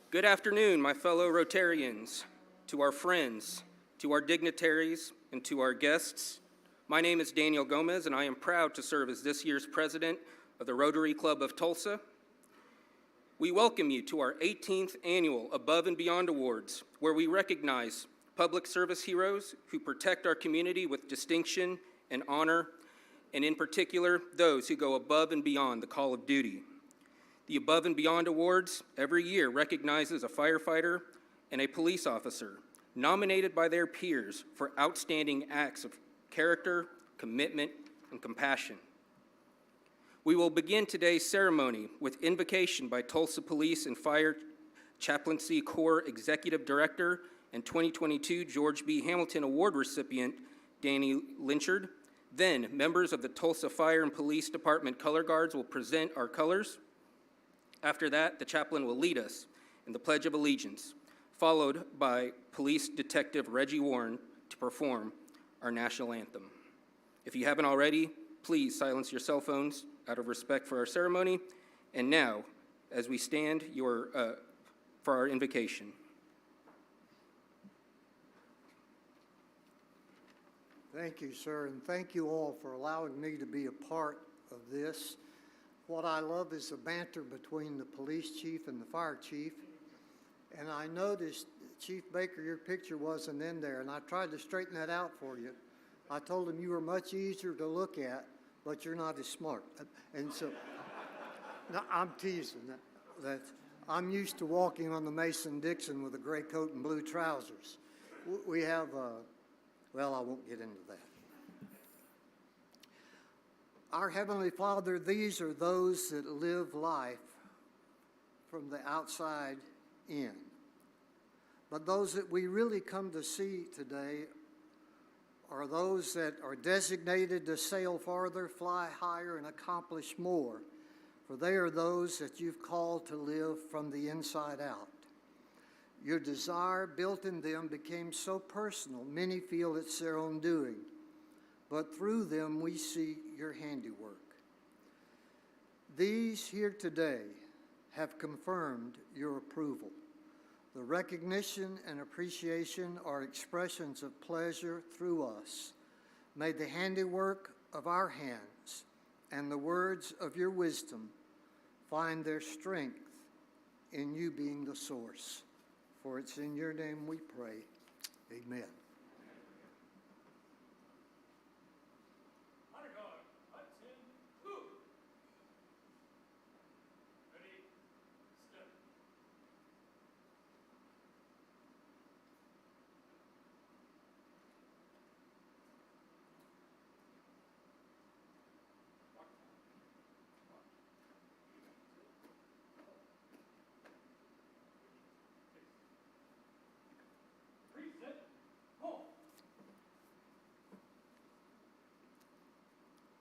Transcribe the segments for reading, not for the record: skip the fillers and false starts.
Good afternoon, my fellow Rotarians, to our friends, to our dignitaries, and to our guests. My name is Daniel Gomez, and I am proud to serve as this year's president of the Rotary Club of Tulsa. We welcome you to our 18th annual Above and Beyond Awards, where we recognize public service heroes who protect our community with distinction and honor, and in particular, those who go above and beyond the call of duty. The Above and Beyond Awards every year recognizes a firefighter and a police officer nominated by their peers for outstanding acts of character, commitment, and compassion. We will begin today's ceremony with invocation by Tulsa Police and Fire Chaplaincy Corps Executive Director and 2022 George B. Hamilton Award recipient, Danny Lynchard. Then, members of the Tulsa Fire and Police Department Color Guards will present our colors. After that, the chaplain will lead us in the Pledge of Allegiance, followed by Police Detective Reggie Warren to perform our national anthem. If you haven't already, please silence your cell phones out of respect for our ceremony. And now, as we stand for our invocation. Thank you, sir, and thank you all for allowing me to be a part of this. What I love is the banter between the police chief and the fire chief. And I noticed, Chief Baker, your picture wasn't in there, and I tried to straighten that out for you. I told him you were much easier to look at, but you're not as smart. And so, no, I'm teasing. I'm used to walking on the Mason-Dixon with a gray coat and blue trousers. We have, well, I won't get into that. Our Heavenly Father, these are those that live life from the outside in. But those that we really come to see today are those that are designated to sail farther, fly higher, and accomplish more. For they are those that you've called to live from the inside out. Your desire built in them became so personal, many feel it's their own doing. But through them we see your handiwork. These here today have confirmed your approval. The recognition and appreciation are expressions of pleasure through us. May the handiwork of our hands and the words of your wisdom find their strength in you being the source. For it's in your name we pray. Amen.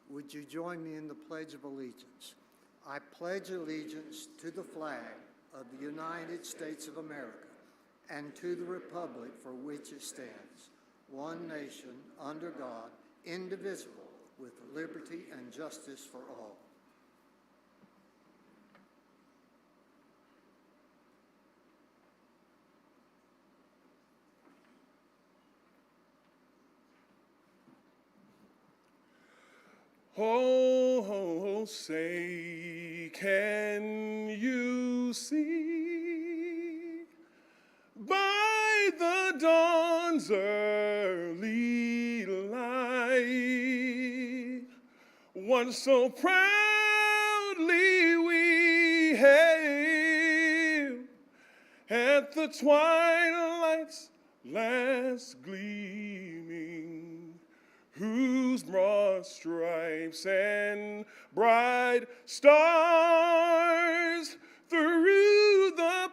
Would you join me in the Pledge of Allegiance? I pledge allegiance to the flag of the United States of America and to the republic for which it stands, one nation, under God, indivisible, with liberty and justice for all. Oh, say, can you see by the dawn's early light what so proudly we hailed at the twilight's last gleaming, whose broad stripes and bright stars through the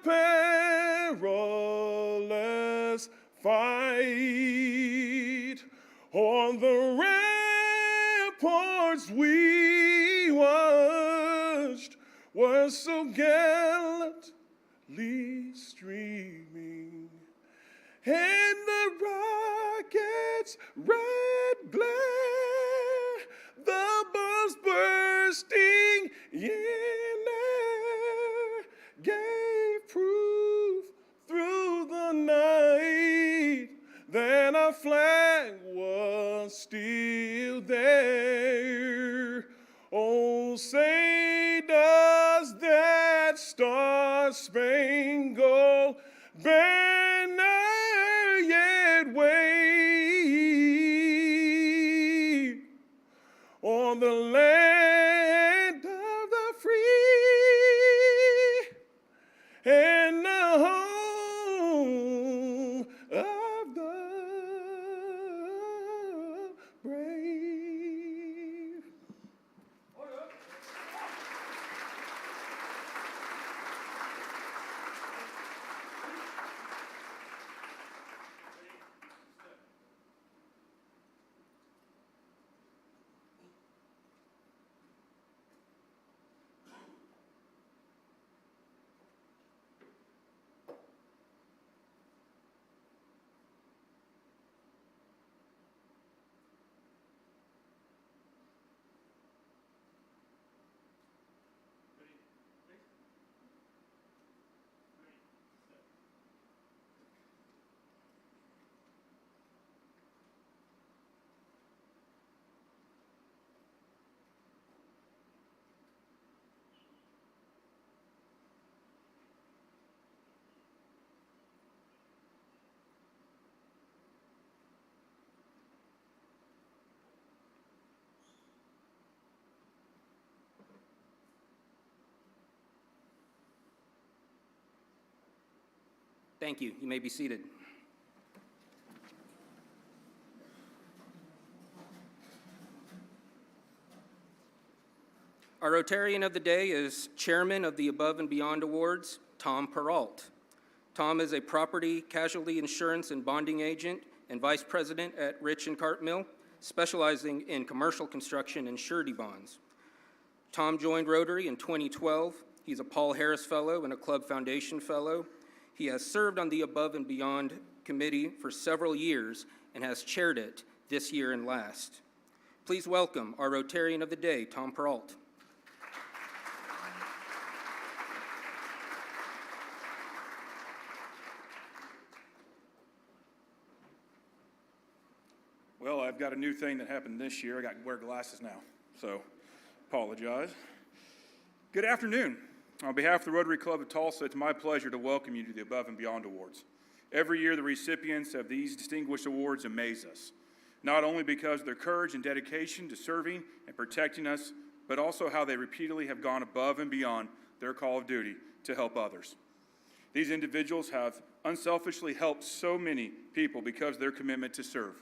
perilous fight on the ramparts we watched was so gallantly streaming, and the rocket's red glare, the bombs bursting in air, gave proof star-spangled banner yet wave on the land of the free and the home of the brave. Thank you. You may be seated. Our Rotarian of the Day is Chairman of the Above and Beyond Awards, Tom Peralt. Tom is a property casualty insurance and bonding agent and Vice President at Rich and Cartmill, specializing in commercial construction and surety bonds. Tom joined Rotary in 2012. He's a Paul Harris Fellow and a Club Foundation Fellow. He has served on the Above and Beyond Committee for several years and has chaired it this year and last. Please welcome our Rotarian of the Day, Tom Peralt. Well, I've got a new thing that happened this year. I got to wear glasses now, so apologize. Good afternoon. On behalf of the Rotary Club of Tulsa, it's my pleasure to welcome you to the Above and Beyond Awards. Every year, the recipients of these distinguished awards amaze us, not only because of their courage and dedication to serving and protecting us, but also how they repeatedly have gone above and beyond their call of duty to help others. These individuals have unselfishly helped so many people because of their commitment to serve.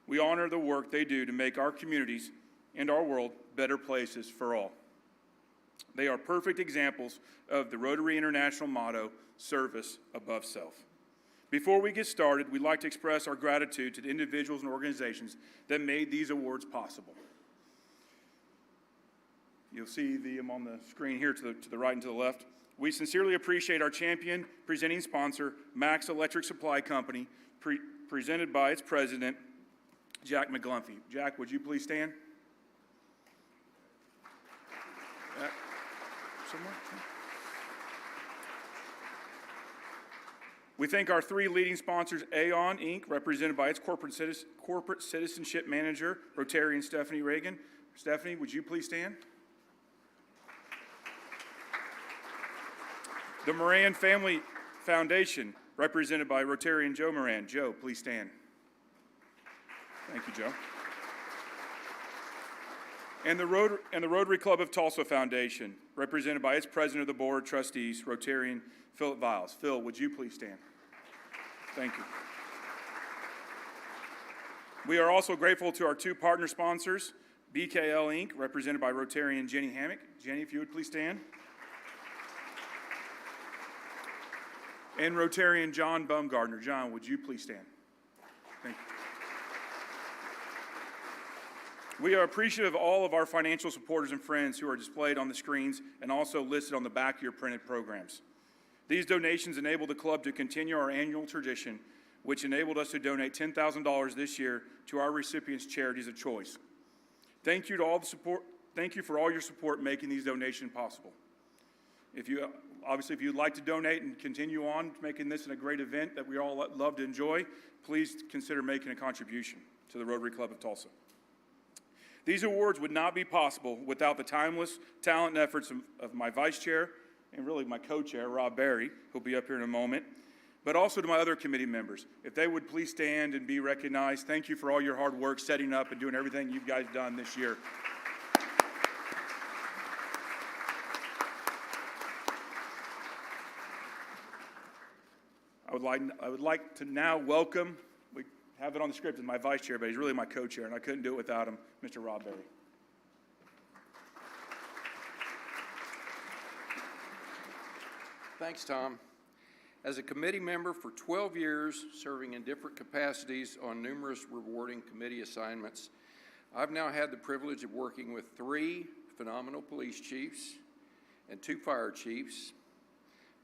We honor the work they do to make our communities and our world better places for all. They are perfect examples of the Rotary International motto, service above self. Before we get started, we'd like to express our gratitude to the individuals and organizations that made these awards possible. You'll see them on the screen here to the right and to the left. We sincerely appreciate our champion presenting sponsor, Max Electric Supply Company, presented by its president, Jack McGlumphy. Jack, would you please stand? Jack, somewhere? We thank our three leading sponsors, Aon Inc., represented by its corporate citizenship manager, Rotarian Stephanie Reagan. Stephanie, would you please stand? The Moran Family Foundation, represented by Rotarian Joe Moran. Joe, please stand. Thank you, Joe. And the Rotary Club of Tulsa Foundation, represented by its president of the board, trustees, Rotarian Philip Viles. Phil, would you please stand? Thank you. We are also grateful to our two partner sponsors, BKL Inc., represented by Rotarian Jenny Hammock. Jenny, if you would please stand. And Rotarian John Baumgardner. John, would you please stand? Thank you. We are appreciative of all of our financial supporters and friends who are displayed on the screens and also listed on the back of your printed programs. These donations enable the club to continue our annual tradition, which enabled us to donate $10,000 this year to our recipients' charities of choice. Thank you to all the support. Thank you for all your support making these donations possible. If you'd like to donate and continue on making this a great event that we all love to enjoy, please consider making a contribution to the Rotary Club of Tulsa. These awards would not be possible without the timeless talent and efforts of my vice chair, and really my co-chair, Rob Berry, who'll be up here in a moment, but also to my other committee members. If they would please stand and be recognized. Thank you for all your hard work setting up and doing everything you guys done this year. I would like to now welcome, we have it on the script, as my vice chair, but he's really my co-chair, and I couldn't do it without him, Mr. Rob Berry. Thanks, Tom. As a committee member for 12 years, serving in different capacities on numerous rewarding committee assignments, I've now had the privilege of working with 3 phenomenal police chiefs and 2 fire chiefs.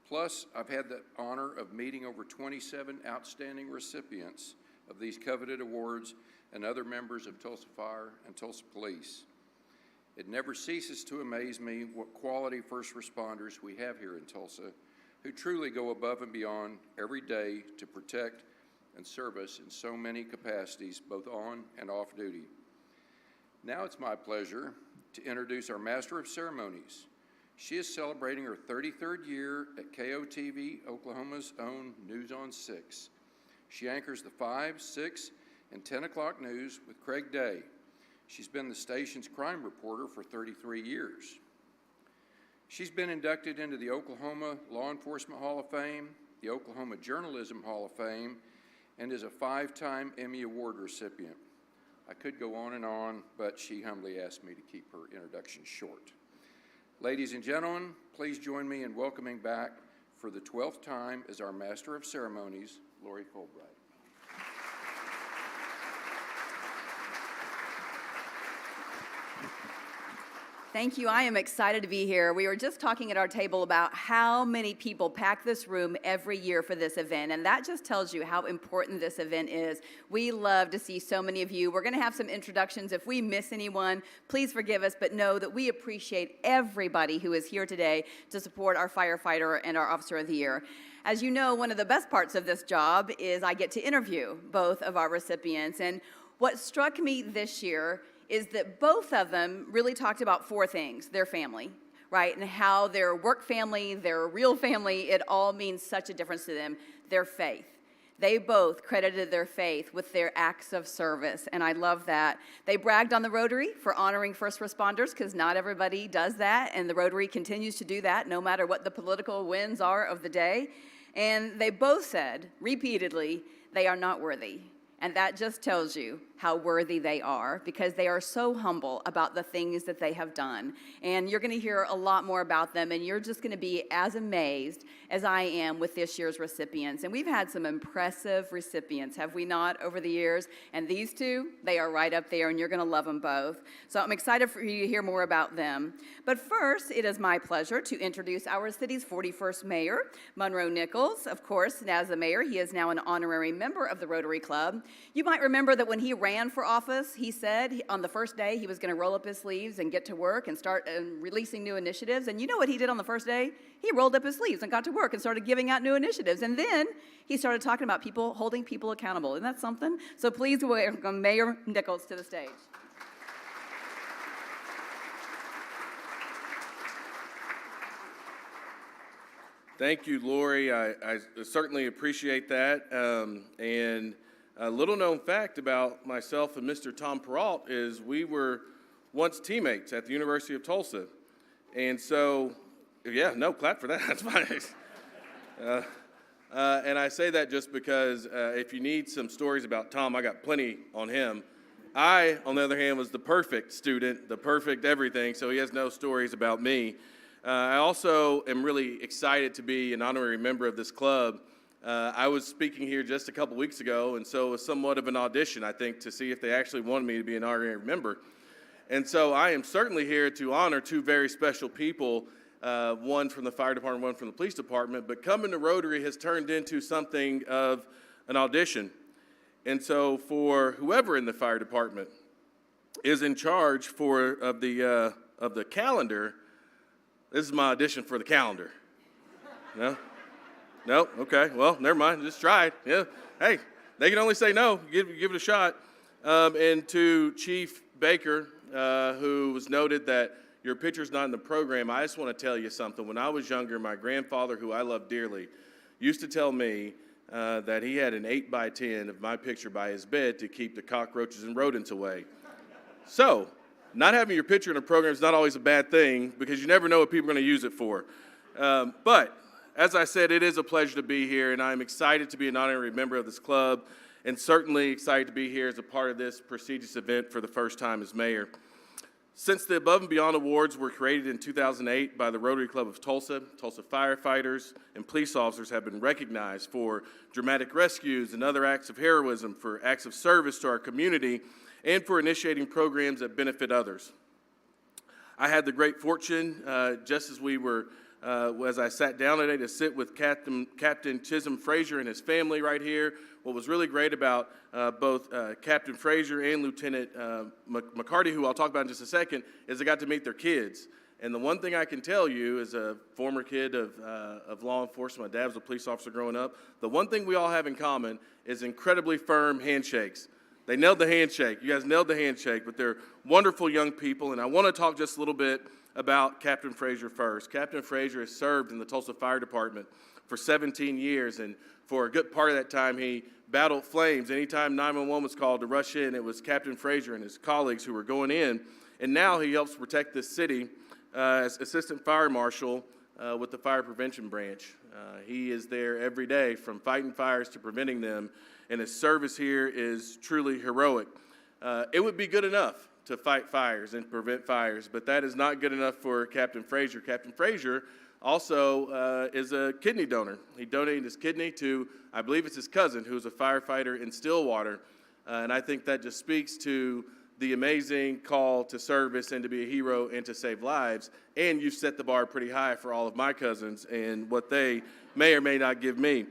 Plus, I've had the honor of meeting over 27 outstanding recipients of these coveted awards and other members of Tulsa Fire and Tulsa Police. It never ceases to amaze me what quality first responders we have here in Tulsa, who truly go above and beyond every day to protect and serve us in so many capacities, both on and off duty. Now it's my pleasure to introduce our Master of Ceremonies. She is celebrating her 33rd year at KOTV, Oklahoma's own News on 6. She anchors the 5, 6, and 10 o'clock news with Craig Day. She's been the station's crime reporter for 33 years. She's been inducted into the Oklahoma Law Enforcement Hall of Fame, the Oklahoma Journalism Hall of Fame, and is a 5-time Emmy Award recipient. I could go on, but she humbly asked me to keep her introduction short. Ladies and gentlemen, please join me in welcoming back for the 12th time as our Master of Ceremonies, Lori Fulbright. Thank you. I am excited to be here. We were just talking at our table about how many people pack this room every year for this event, and that just tells you how important this event is. We love to see so many of you. We're going to have some introductions. If we miss anyone, please forgive us, but know that we appreciate everybody who is here today to support our firefighter and our Officer of the Year. As you know, one of the best parts of this job is I get to interview both of our recipients, and what struck me this year is that both of them really talked about 4 things: their family, right, and how their work family, their real family, it all means such a difference to them. Their faith. They both credited their faith with their acts of service, and I love that. They bragged on the Rotary for honoring first responders, because not everybody does that, and the Rotary continues to do that no matter what the political winds are of the day. And they both said, repeatedly, they are not worthy. And that just tells you how worthy they are, because they are so humble about the things that they have done. And you're going to hear a lot more about them, and you're just going to be as amazed as I am with this year's recipients. And we've had some impressive recipients, have we not, over the years? And these 2, they are right up there, and you're going to love them both. So I'm excited for you to hear more about them. But first, it is my pleasure to introduce our city's 41st mayor, Monroe Nichols. Of course, as the mayor, he is now an honorary member of the Rotary Club. You might remember that when he ran for office, he said on the first day he was going to roll up his sleeves and get to work and start releasing new initiatives. And you know what he did on the first day? He rolled up his sleeves and got to work and started giving out new initiatives. And then he started talking about people holding people accountable. Isn't that something? So please welcome Mayor Nichols to the stage. Thank you, Lori. I certainly appreciate that. And a little known fact about myself and Mr. Tom Peralt is we were once teammates at the University of Tulsa. And so, yeah, no, clap for that. That's fine. And I say that just because if you need some stories about Tom, I got plenty on him. I, on the other hand, was the perfect student, the perfect everything, so he has no stories about me. I also am really excited to be an honorary member of this club. I was speaking here just a couple weeks ago, and so it was somewhat of an audition, I think, to see if they actually wanted me to be an honorary member. And so I am certainly here to honor 2 very special people, one from the fire department, one from the police department, but coming to Rotary has turned into something of an audition. And so for whoever in the fire department is in charge of the calendar, this is my audition for the calendar. No? No? Okay. Well, never mind. Just try it. Yeah. Hey, they can only say no. Give it a shot. And to Chief Baker, who was noted that, your picture's not in the program, I just want to tell you something. When I was younger, my grandfather, who I love dearly, used to tell me that he had an 8x10 of my picture by his bed to keep the cockroaches and rodents away. So, not having your picture in a program is not always a bad thing because you never know what people are going to use it for. But, as I said, it is a pleasure to be here, and I'm excited to be an honorary member of this club, and certainly excited to be here as a part of this prestigious event for the first time as mayor. Since the Above and Beyond Awards were created in 2008 by the Rotary Club of Tulsa, Tulsa firefighters and police officers have been recognized for dramatic rescues and other acts of heroism, for acts of service to our community, and for initiating programs that benefit others. I had the great fortune, just as we were, as I sat down today, to sit with Captain Chisholm Frazier and his family right here. What was really great about both Captain Frazier and Lieutenant McCarty, who I'll talk about in just a second, is I got to meet their kids. And the one thing I can tell you, as a former kid of law enforcement, my dad was a police officer growing up, the one thing we all have in common is incredibly firm handshakes. They nailed the handshake. You guys nailed the handshake, but they're wonderful young people. And I want to talk just a little bit about Captain Frazier first. Captain Frazier has served in the Tulsa Fire Department for 17 years, and for a good part of that time, he battled flames. Anytime 911 was called to rush in, it was Captain Frazier and his colleagues who were going in. And now he helps protect this city as Assistant Fire Marshal with the Fire Prevention Branch. He is there every day, from fighting fires to preventing them, and his service here is truly heroic. It would be good enough to fight fires and prevent fires, but that is not good enough for Captain Frazier. Captain Frazier also is a kidney donor. He donated his kidney to, I believe it's his cousin, who's a firefighter in Stillwater, and I think that just speaks to the amazing call to service and to be a hero and to save lives. And you've set the bar pretty high for all of my cousins and what they may or may not give me.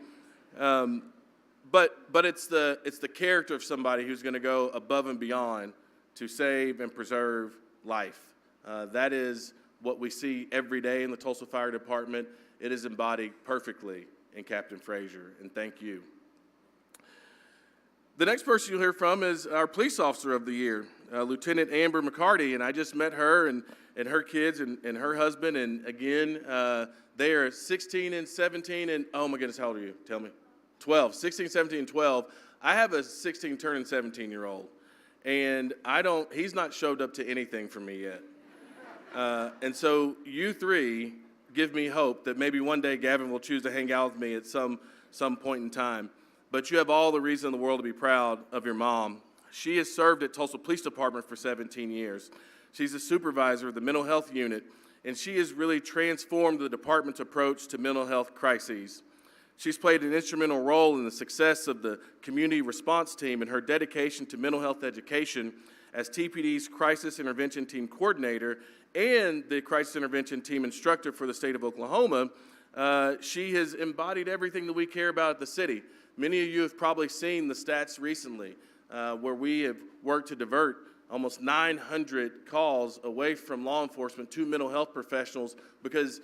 But it's the character of somebody who's going to go above and beyond to save and preserve life. That is what we see every day in the Tulsa Fire Department. It is embodied perfectly in Captain Frazier, and thank you. The next person you'll hear from is our Police Officer of the Year, Lieutenant Amber McCarty, and I just met her and her kids and her husband, and again, they are 16 and 17, and oh my goodness, how old are you? Tell me. 12, 16, 17, and 12. I have a 16 turning 17-year-old, and he's not showed up to anything for me yet. And so you three give me hope that maybe one day Gavin will choose to hang out with me at some point in time. But you have all the reason in the world to be proud of your mom. She has served at Tulsa Police Department for 17 years. She's a supervisor of the mental health unit, and she has really transformed the department's approach to mental health crises. She's played an instrumental role in the success of the community response team, and her dedication to mental health education as TPD's Crisis Intervention Team Coordinator and the Crisis Intervention Team Instructor for the state of Oklahoma. She has embodied everything that we care about at the city. Many of you have probably seen the stats recently where we have worked to divert almost 900 calls away from law enforcement to mental health professionals because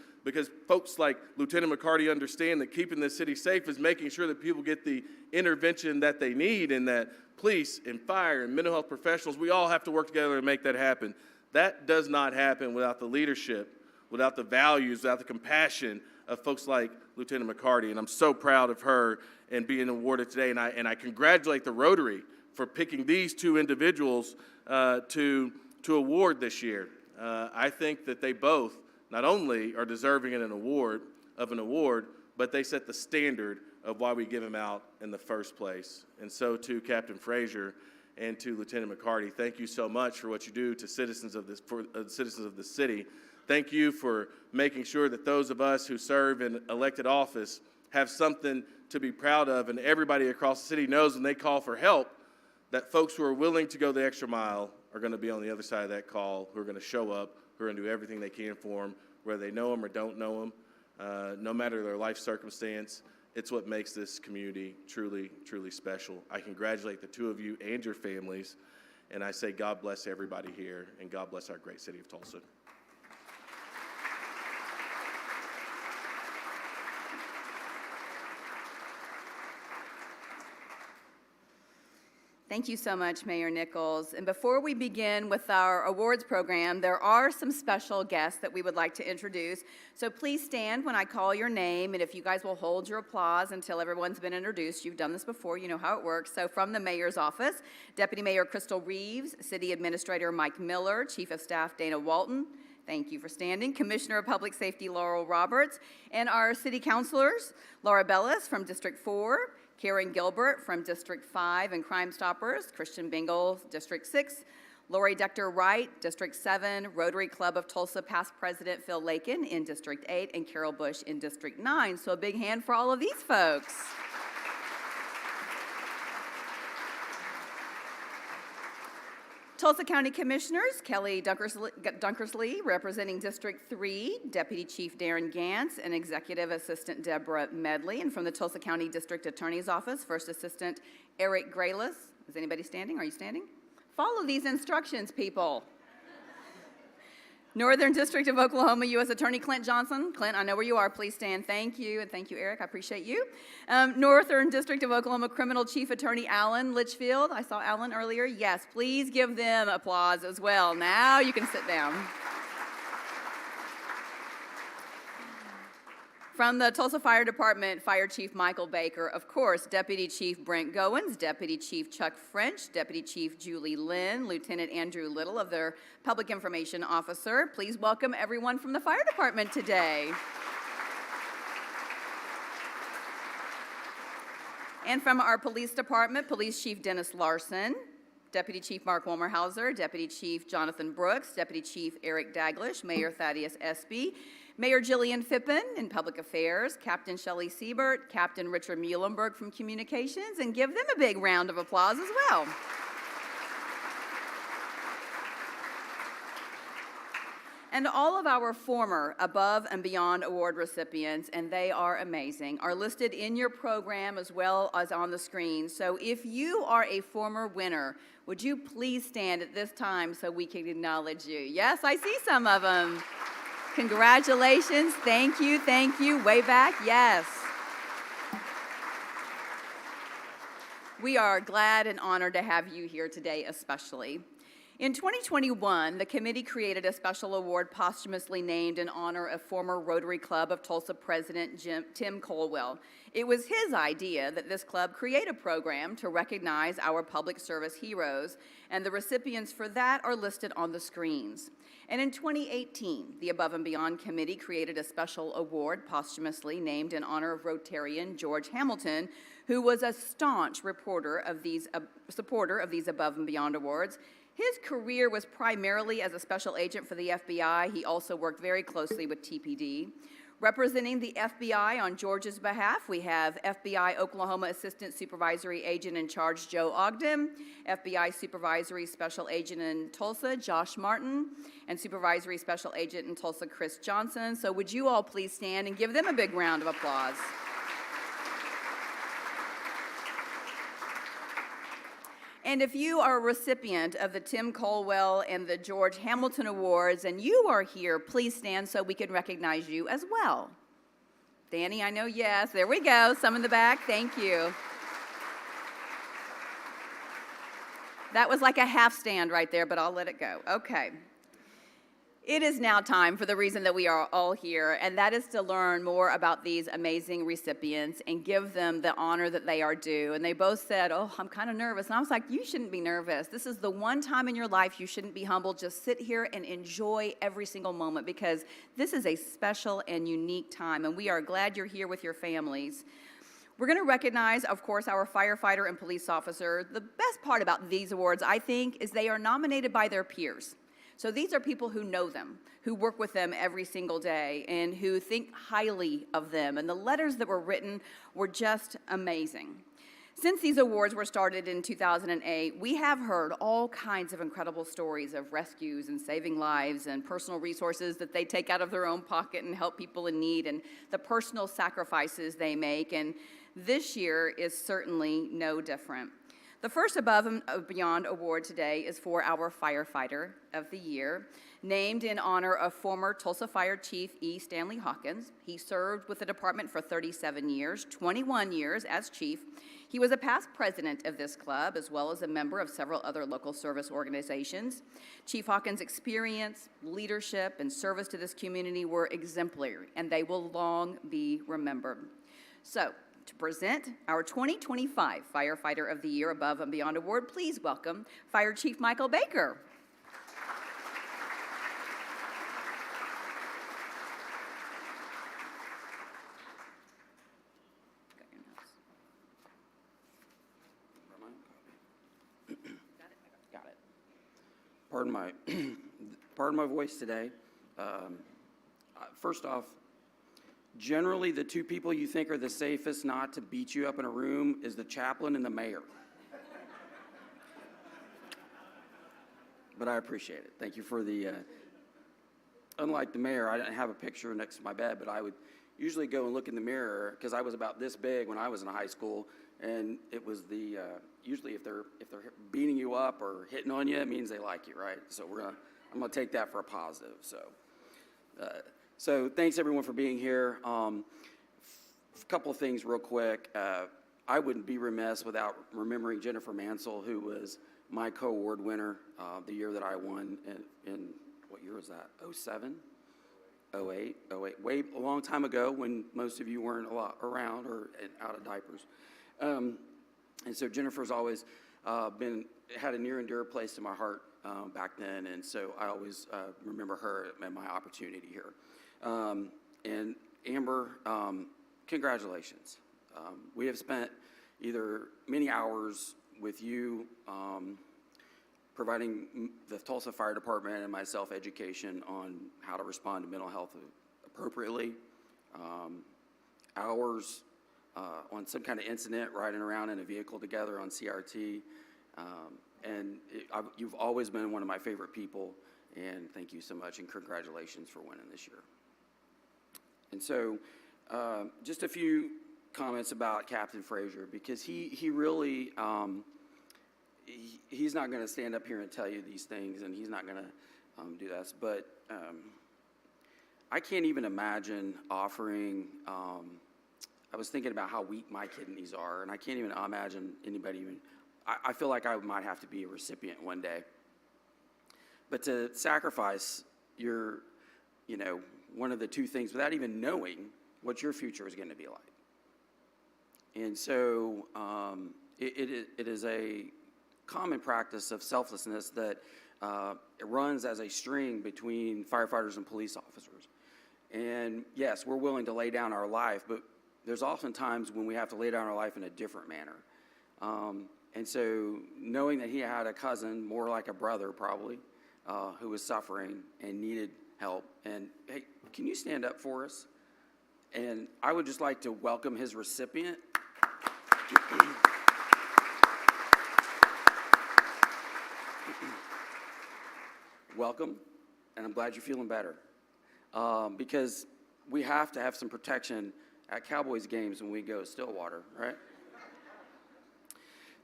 folks like Lieutenant McCarty understand that keeping this city safe is making sure that people get the intervention that they need, and that police and fire and mental health professionals, we all have to work together to make that happen. That does not happen without the leadership, without the values, without the compassion of folks like Lieutenant McCarty, and I'm so proud of her and being awarded today, and I congratulate the Rotary for picking these two individuals to award this year. I think that they both not only are deserving of an award, but they set the standard of why we give them out in the first place. And so to Captain Frazier and to Lieutenant McCarty, thank you so much for what you do to citizens of the city. Thank you for making sure that those of us who serve in elected office have something to be proud of, and everybody across the city knows when they call for help that folks who are willing to go the extra mile are going to be on the other side of that call, who are going to show up, who are going to do everything they can for them, whether they know them or don't know them, no matter their life circumstance. It's what makes this community truly, truly special. I congratulate the two of you and your families, and I say God bless everybody here, and God bless our great city of Tulsa. Thank you so much, Mayor Nichols. And before we begin with our awards program, there are some special guests that we would like to introduce. So please stand when I call your name, and if you guys will hold your applause until everyone's been introduced. You've done this before, you know how it works. So from the mayor's office, Deputy Mayor Crystal Reeves, City Administrator Mike Miller, Chief of Staff Dana Walton, thank you for standing, Commissioner of Public Safety Laurel Roberts, and our city councilors, Laura Bellis from District 4, Karen Gilbert from District 5 and Crime Stoppers, Christian Bingle, District 6, Lori Dector Wright, District 7, Rotary Club of Tulsa past president Phil Lakin in District 8, and Carol Bush in District 9. So a big hand for all of these folks. Tulsa County Commissioners, Kelly Dunkersley, representing District 3, Deputy Chief Darren Gantz, and Executive Assistant Deborah Medley. And from the Tulsa County District Attorney's Office, First Assistant Eric Graylis. Is anybody standing? Are you standing? Follow these instructions, people. Northern District of Oklahoma, U.S. Attorney Clint Johnson. Clint, I know where you are. Please stand. Thank you. And thank you, Eric. I appreciate you. Northern District of Oklahoma Criminal Chief Attorney Alan Litchfield. I saw Alan earlier. Yes, please give them applause as well. Now you can sit down. From the Tulsa Fire Department, Fire Chief Michael Baker, of course, Deputy Chief Brent Goins, Deputy Chief Chuck French, Deputy Chief Julie Lynn, Lieutenant Andrew Little of their Public Information Officer. Please welcome everyone from the Fire Department today. And from our Police Department, Police Chief Dennis Larson, Deputy Chief Mark Wolmerhauser, Deputy Chief Jonathan Brooks, Deputy Chief Eric Daglish, Mayor Thaddeus Espy, Mayor Jillian Phippen in Public Affairs, Captain Shelley Siebert, Captain Richard Muhlenberg from Communications, and give them a big round of applause as well. And all of our former Above and Beyond Award recipients, and they are amazing, are listed in your program as well as on the screen. So if you are a former winner, would you please stand at this time so we can acknowledge you? Yes, I see some of them. Congratulations. Thank you. Thank you. Way back. Yes. We are glad and honored to have you here today, especially. In 2021, the committee created a special award posthumously named in honor of former Rotary Club of Tulsa President Tim Colwell. It was his idea that this club create a program to recognize our public service heroes, and the recipients for that are listed on the screens. And in 2018, the Above and Beyond Committee created a special award posthumously named in honor of Rotarian George Hamilton, who was a staunch supporter of these Above and Beyond awards. His career was primarily as a special agent for the FBI. He also worked very closely with TPD. Representing the FBI on George's behalf, we have FBI Oklahoma Assistant Supervisory Agent in Charge Joe Ogden, FBI Supervisory Special Agent in Tulsa Josh Martin, and Supervisory Special Agent in Tulsa Chris Johnson. So would you all please stand and give them a big round of applause. And if you are a recipient of the Tim Colwell and the George Hamilton Awards and you are here, please stand so we can recognize you as well. Danny, I know, yes. There we go. Some in the back. Thank you. That was like a half stand right there, but I'll let it go. Okay. It is now time for the reason that we are all here, and that is to learn more about these amazing recipients and give them the honor that they are due. And they both said, oh, I'm kind of nervous. And I was like, you shouldn't be nervous. This is the one time in your life you shouldn't be humble. Just sit here and enjoy every single moment because this is a special and unique time, and we are glad you're here with your families. We're going to recognize, of course, our firefighter and police officer. The best part about these awards, I think, is they are nominated by their peers. So these are people who know them, who work with them every single day, and who think highly of them. And the letters that were written were just amazing. Since these awards were started in 2008, we have heard all kinds of incredible stories of rescues and saving lives and personal resources that they take out of their own pocket and help people in need, and the personal sacrifices they make. And this year is certainly no different. The first Above and Beyond award today is for our Firefighter of the Year, named in honor of former Tulsa Fire Chief E. Stanley Hawkins. He served with the department for 37 years, 21 years as chief. He was a past president of this club, as well as a member of several other local service organizations. Chief Hawkins' experience, leadership, and service to this community were exemplary, and they will long be remembered. So, to present our 2025 Firefighter of the Year Above and Beyond Award, please welcome Fire Chief Michael Baker. Got it. Pardon my voice today. First off, generally the two people you think are the safest not to beat you up in a room is the chaplain and the mayor. But I appreciate it. Thank you for the, unlike the mayor, I didn't have a picture next to my bed, but I would usually go and look in the mirror because I was about this big when I was in high school, and it was the, usually if they're beating you up or hitting on you, it means they like you, right? So I'm gonna take that for a positive, So thanks everyone for being here. A couple of things real quick. I wouldn't be remiss without remembering Jennifer Mansell, who was my co-award winner the year that I won in what year was that? 07? 08? Way a long time ago when most of you weren't a lot around or out of diapers. And so Jennifer's always had a near and dear place in my heart back then, and so I always remember her and my opportunity here. And Amber, congratulations. We have spent either many hours with you providing the Tulsa Fire Department and myself education on how to respond to mental health appropriately, hours on some kind of incident, riding around in a vehicle together on CRT, and you've always been one of my favorite people, and thank you so much, and congratulations for winning this year. And so, just a few comments about Captain Frazier, because he really, he's not going to stand up here and tell you these things, and he's not going to do this, but I can't even imagine offering, I was thinking about how weak my kidneys are, and I can't even imagine anybody even, I feel like I might have to be a recipient one day. But to sacrifice your, one of the two things without even knowing what your future is going to be like. And so it is a common practice of selflessness that it runs as a string between firefighters and police officers. And yes, we're willing to lay down our life, but there's often times when we have to lay down our life in a different manner. And so knowing that he had a cousin, more like a brother probably, who was suffering and needed help, and hey, can you stand up for us? And I would just like to welcome his recipient. Welcome, and I'm glad you're feeling better. Because we have to have some protection at Cowboys games when we go to Stillwater, right?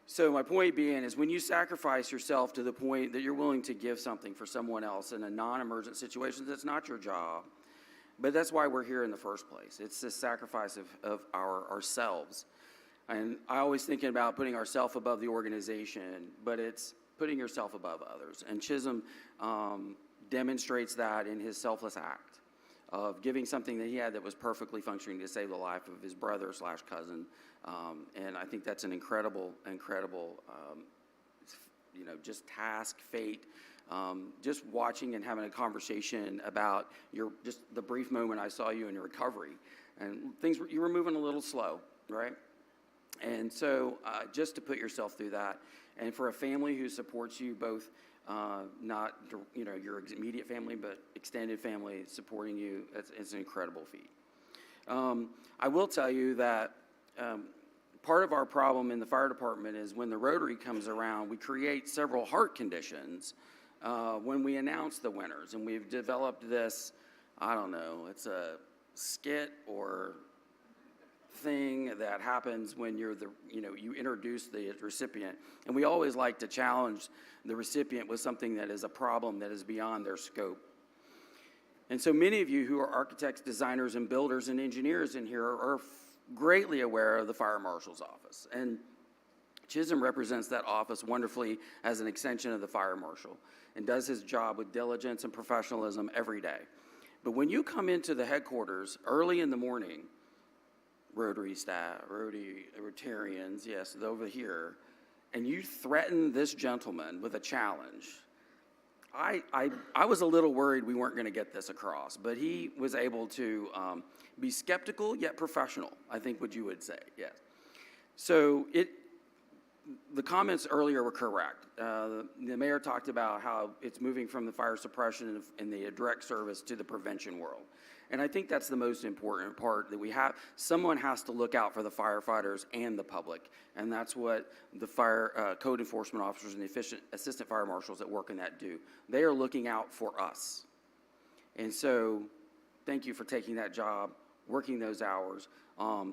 So my point being is when you sacrifice yourself to the point that you're willing to give something for someone else in a non-emergent situation, that's not your job. But that's why we're here in the first place. It's this sacrifice of ourselves. And I always thinking about putting ourselves above the organization, but it's putting yourself above others. And Chisholm demonstrates that in his selfless act of giving something that he had that was perfectly functioning to save the life of his brother/cousin. And I think that's an incredible, just task, fate. Just watching and having a conversation about just the brief moment I saw you in your recovery, and you were moving a little slow, right? And so just to put yourself through that, and for a family who supports you, both not your immediate family, but extended family supporting you, it's an incredible feat. I will tell you that part of our problem in the fire department is when the Rotary comes around, we create several heart conditions when we announce the winners, and we've developed this, I don't know, it's a skit or thing that happens when you're you introduce the recipient. And we always like to challenge the recipient with something that is a problem that is beyond their scope. And so many of you who are architects, designers, and builders and engineers in here are greatly aware of the Fire Marshal's office. And Chisholm represents that office wonderfully as an extension of the Fire Marshal and does his job with diligence and professionalism every day. But when you come into the headquarters early in the morning, Rotary staff, Rotarians, yes, over here, and you threaten this gentleman with a challenge, I was a little worried we weren't going to get this across, but he was able to be skeptical yet professional, I think what you would say, yes. So the comments earlier were correct. The mayor talked about how it's moving from the fire suppression and the direct service to the prevention world. And I think that's the most important part, that we have, someone has to look out for the firefighters and the public. And that's what the fire code enforcement officers and the assistant fire marshals that work in that do. They are looking out for us. And so thank you for taking that job, working those hours,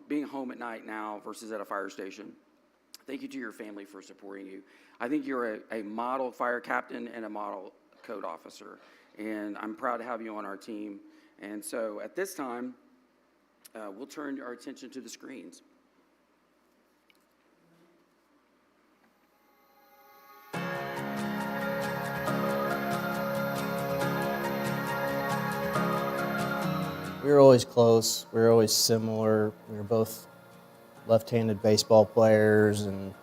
being home at night now versus at a fire station. Thank you to your family for supporting you. I think you're a model fire captain and a model code officer. And I'm proud to have you on our team. And so at this time, we'll turn our attention to the screens. We were always close. We were always similar. We were both left-handed baseball players and,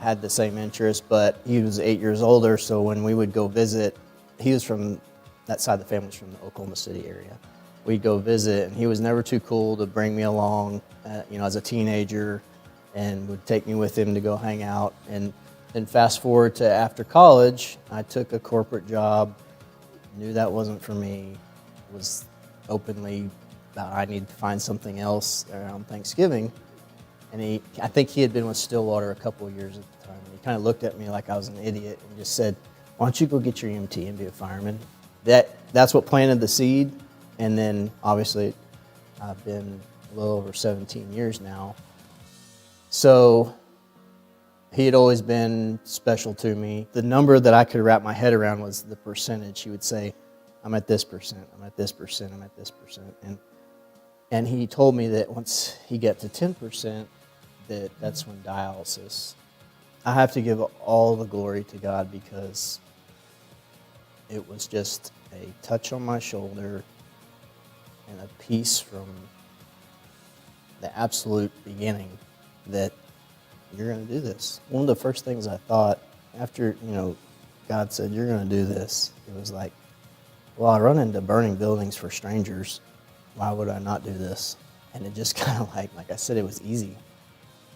had the same interests, but he was 8 years older, so when we would go visit, he was from that side of the family was from the Oklahoma City area. We'd go visit, and he was never too cool to bring me along, as a teenager, and would take me with him to go hang out. And then fast forward to after college, I took a corporate job, knew that wasn't for me, was openly about I need to find something else around Thanksgiving. And I think he had been with Stillwater a couple of years at the time, and he kind of looked at me like I was an idiot and just said, "Why don't you go get your EMT and be a fireman?" That's what planted the seed, and then obviously I've been a little over 17 years now. So he had always been special to me. The number that I could wrap my head around was the percentage. He would say, "I'm at this percent, I'm at this percent, I'm at this percent." And he told me that once he got to 10%, that's when dialysis. I have to give all the glory to God, because it was just a touch on my shoulder and a peace from the absolute beginning that you're going to do this. One of the first things I thought after, God said, "You're going to do this," it was like, well, I run into burning buildings for strangers. Why would I not do this? And it just kind of like I said, it was easy.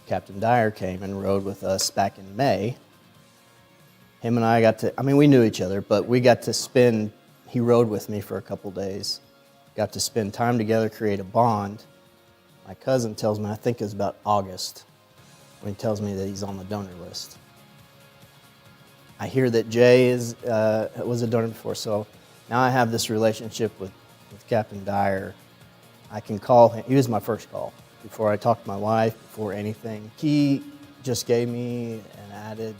Captain Dyer came and rode with us back in May. Him and I we knew each other, but we got to he rode with me for a couple days. Got to spend time together, create a bond. My cousin tells me, I think it was about August, when he tells me that he's on the donor list. I hear that Jay was a donor before, so now I have this relationship with Captain Dyer. I can call him. He was my first call before I talked to my wife, before anything. He just gave me an added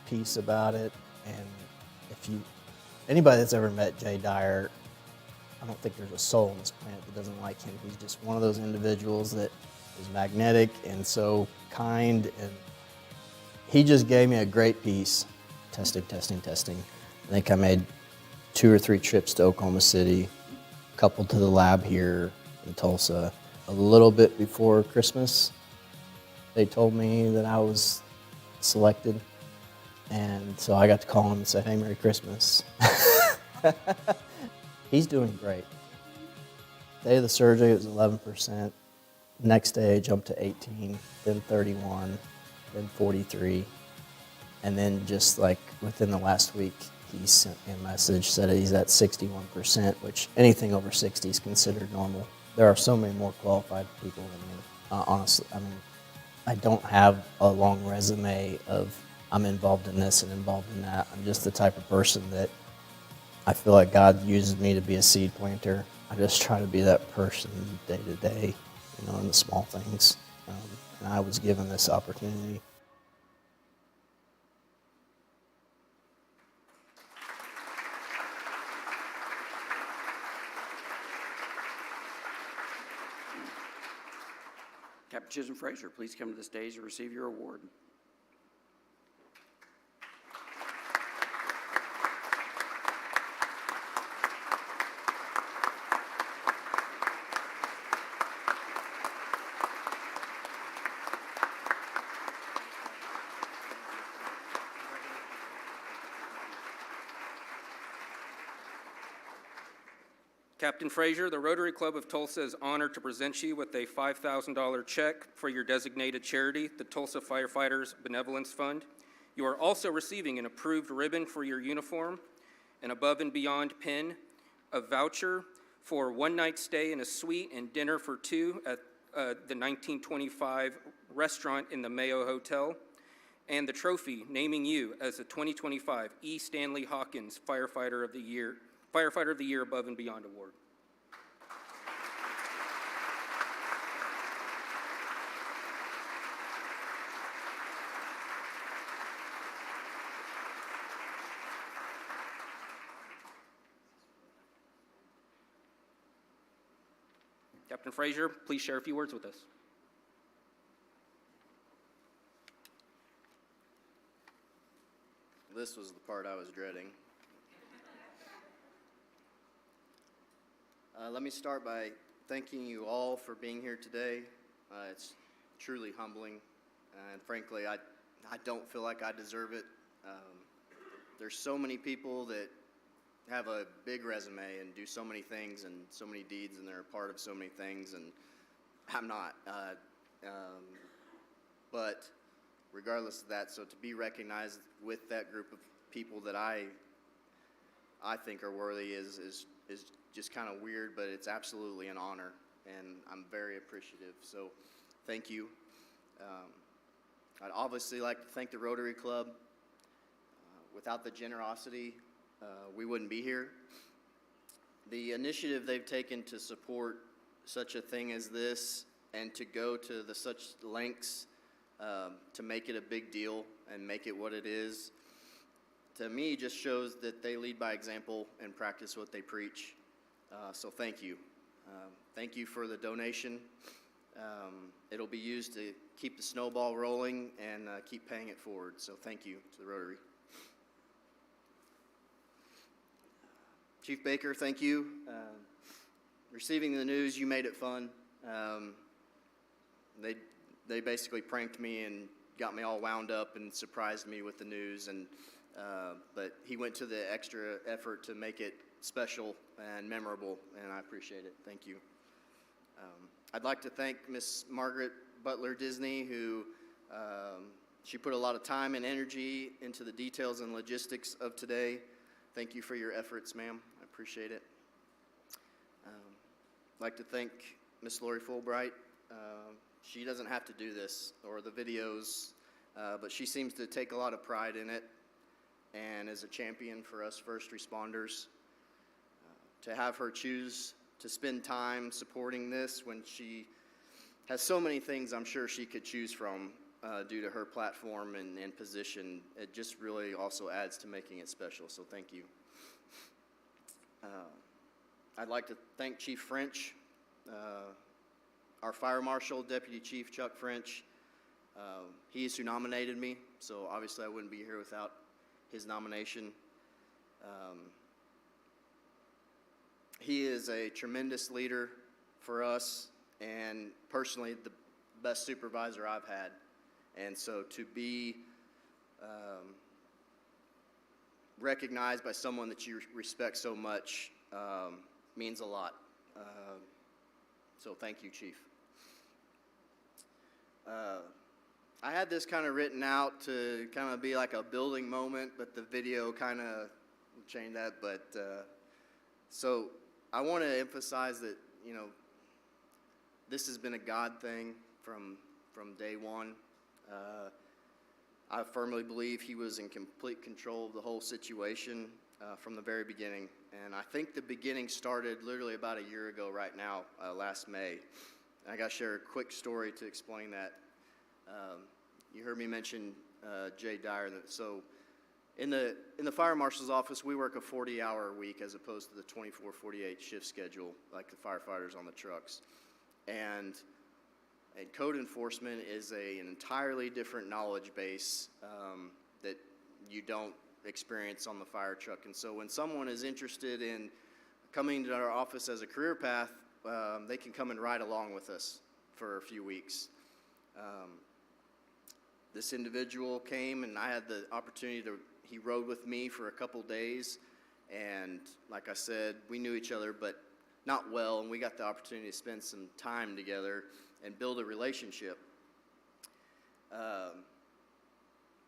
piece about it. And anybody that's ever met Jay Dyer, I don't think there's a soul on this planet that doesn't like him. He's just one of those individuals that is magnetic and so kind. And he just gave me a great piece. Testing. I think I made 2 or 3 trips to Oklahoma City, a couple to the lab here in Tulsa. A little bit before Christmas, they told me that I was selected, and so I got to call him and say, "Hey, Merry Christmas." He's doing great. Day of the surgery, it was 11%. Next day, I jumped to 18, then 31, then 43, and then just like within the last week, he sent me a message, said he's at 61%, which anything over 60 is considered normal. There are so many more qualified people than me. Honestly, I don't have a long resume of I'm involved in this and involved in that. I'm just the type of person that I feel like God uses me to be a seed planter. I just try to be that person day to day. in the small things. And I was given this opportunity. Captain Chisholm Fraser, please come to the stage to receive your award. Captain Frazier, the Rotary Club of Tulsa is honored to present you with a $5,000 check for your designated charity, the Tulsa Firefighters Benevolence Fund. You are also receiving an approved ribbon for your uniform, an above and beyond pin, a voucher for a one-night stay in a suite and dinner for two at the 1925 restaurant in the Mayo Hotel, and the trophy naming you as the 2025 E. Stanley Hawkins Firefighter of the Year Above and Beyond Award. Captain Frazier, please share a few words with us. This was the part I was dreading. Let me start by thanking you all for being here today. It's truly humbling, and frankly, I don't feel like I deserve it. There's so many people that have a big resume and do so many things and so many deeds, and they're a part of so many things, and I'm not. But regardless of that, so to be recognized with that group of people that I think are worthy is just kind of weird, but it's absolutely an honor, and I'm very appreciative. So thank you. I'd obviously like to thank the Rotary Club. Without the generosity, we wouldn't be here. The initiative they've taken to support such a thing as this and to go to such lengths to make it a big deal and make it what it is, to me just shows that they lead by example and practice what they preach. So thank you. Thank you for the donation. It'll be used to keep the snowball rolling and keep paying it forward. So thank you to the Rotary. Chief Baker, thank you. Receiving the news, you made it fun. They basically pranked me and got me all wound up and surprised me with the news. But he went to the extra effort to make it special and memorable, and I appreciate it. Thank you. I'd like to thank Miss Margaret Butler Disney, who she put a lot of time and energy into the details and logistics of today. Thank you for your efforts, ma'am. I appreciate it. I'd like to thank Miss Lori Fulbright. She doesn't have to do this or the videos, but she seems to take a lot of pride in it and is a champion for us first responders. To have her choose to spend time supporting this when she has so many things I'm sure she could choose from due to her platform and position, it just really also adds to making it special, so thank you. I'd like to thank Chief French, our Fire Marshal, Deputy Chief Chuck French. He is who nominated me, so obviously I wouldn't be here without his nomination. He is a tremendous leader for us and personally the best supervisor I've had. And so to be recognized by someone that you respect so much means a lot. So thank you, Chief. I had this kind of written out to kind of be like a building moment, but the video kind of changed that. But so I want to emphasize that, you know, this has been a God thing from day one. I firmly believe he was in complete control of the whole situation from the very beginning. And I think the beginning started literally about a year ago right now, last May. I got to share a quick story to explain that. You heard me mention Jay Dyer. So in the fire marshal's office, we work a 40-hour week as opposed to the 24-48 shift schedule like the firefighters on the trucks. And code enforcement is an entirely different knowledge base that you don't experience on the fire truck. And so when someone is interested in coming to our office as a career path, they can come and ride along with us for a few weeks. This individual came and I had the opportunity he rode with me for a couple days. And like I said, we knew each other, but not well. And we got the opportunity to spend some time together and build a relationship.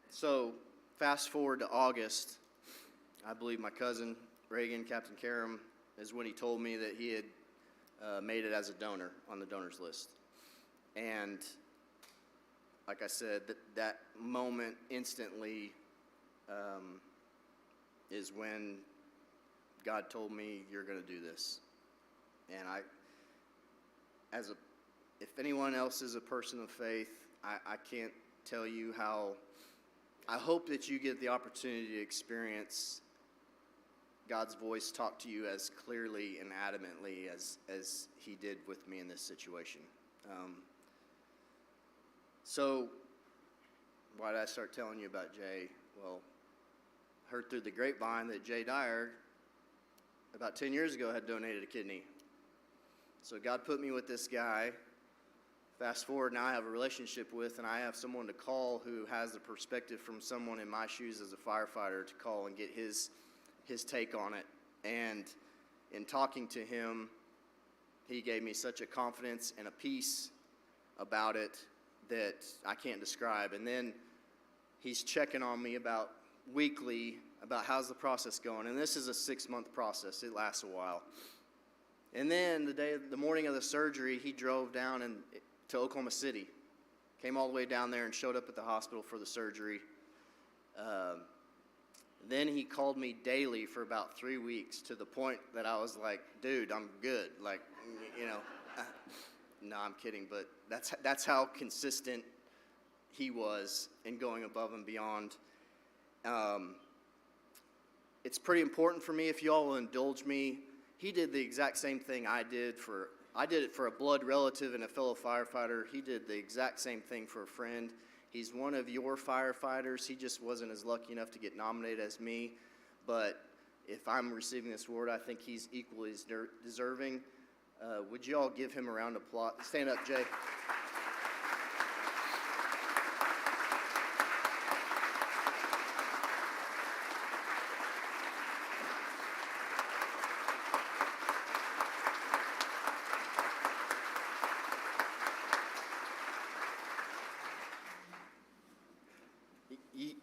So fast forward to August, I believe my cousin, Reagan, Captain Karam, is when he told me that he had made it as a donor on the donors list. And like I said, that moment instantly is when God told me, you're going to do this. And if anyone else is a person of faith, I can't tell you how, I hope that you get the opportunity to experience God's voice talk to you as clearly and adamantly as he did with me in this situation. So why did I start telling you about Jay? Well, heard through the grapevine that Jay Dyer, about 10 years ago, had donated a kidney. So God put me with this guy. Fast forward, now I have a relationship with, and I have someone to call who has the perspective from someone in my shoes as a firefighter to call and get his take on it. And in talking to him, he gave me such a confidence and a peace about it that I can't describe. And then he's checking on me about weekly about how's the process going. And this is a 6-month process. It lasts a while. And then the morning of the surgery, he drove down to Oklahoma City, came all the way down there and showed up at the hospital for the surgery. Then he called me daily for about 3 weeks to the point that I was like, dude, I'm good. Like, you know, no, I'm kidding. But that's how consistent he was in going above and beyond. It's pretty important for me, if you all will indulge me. He did the exact same thing I did it for a blood relative and a fellow firefighter. He did the exact same thing for a friend. He's one of your firefighters. He just wasn't as lucky enough to get nominated as me. But if I'm receiving this award, I think he's equally as deserving. Would you all give him a round of applause? Stand up, Jay.